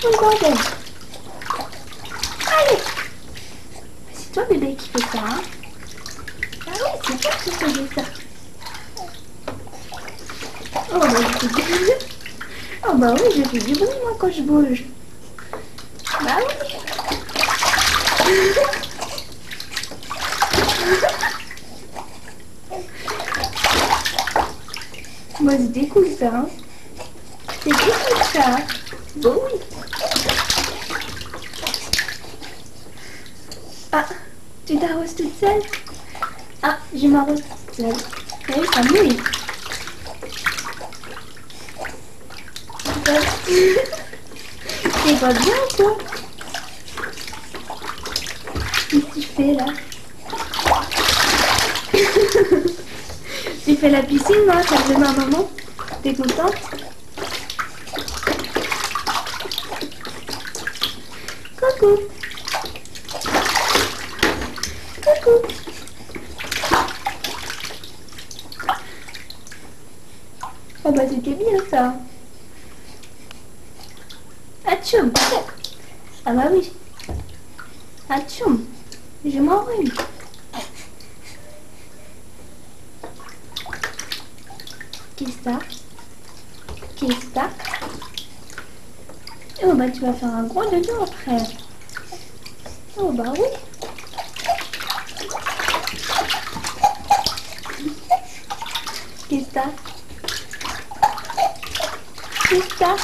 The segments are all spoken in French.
Oh le bordel. Allez. C'est toi bébé qui fais ça, hein? Ah oui, c'est toi qui faisais ça. Oh bah je fais du bruit. Oh bah oui, je fais du bruit moi quand je bouge. Bah oui. Moi c'était cool ça, hein. C'était cool ça. Bon oui. Ah, tu t'arroses toute seule? Ah, je m'arrose toute seule. Oui, ça mouille. C'est pas bien toi? Qu'est-ce que tu fais là? Tu fais la piscine, moi, ça faisait ma maman. T'es contente? Coucou. Coucou. Oh bah c'était bien ça. Atchoum. Ah bah oui. Atchoum. Je m'enrhume. Qu'est-ce que ça? Qu'est-ce que ça? Oh bah tu vas faire un gros dodo après. Oh bah oui. Qu'est-ce que ça? Qu'est-ce que ça?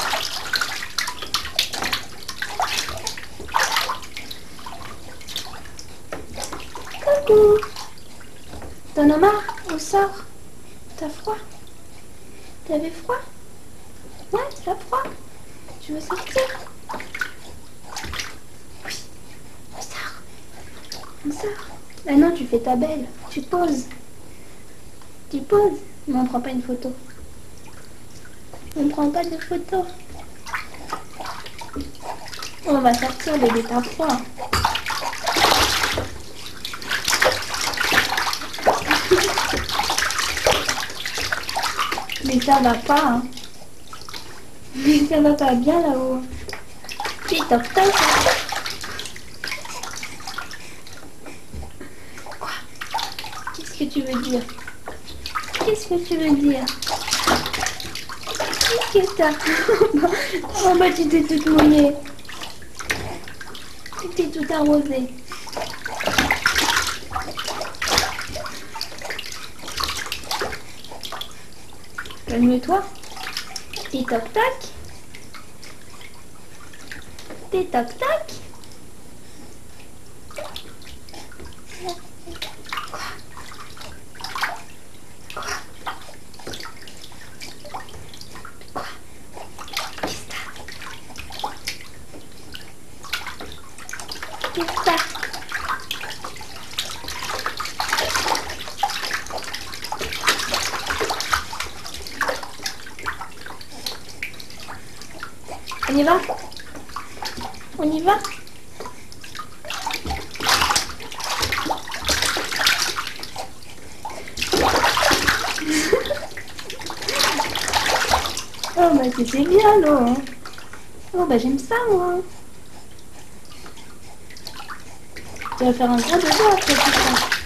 Coucou. T'en as marre? On sort. T'as froid? T'avais froid? Ouais, t'as froid? Tu veux sortir? Oui. On sort. On sort. Maintenant tu fais ta belle. Tu poses. Tu poses. Mais on prend pas une photo. On prend pas de photo. On va sortir, bébé, t'as froid. Mais ça va pas, hein. Mais ça va pas bien là-haut. Puis toc toc. Quoi? Qu'est-ce que tu veux dire? Qu'est-ce que tu veux dire? Qu'est-ce que t'as? Oh bah tu t'es toute mouillée. Tu t'es toute arrosée. Calme-toi. T'es toc toc. T'es toc toc. Quoi? Quoi? Quoi? Qu'est-ce que t'as? Qu'est-ce que t'as? On y va? On y va? Oh bah c'était bien l'eau, hein. Oh bah j'aime ça moi. Tu vas faire un gros dodo après tout ça.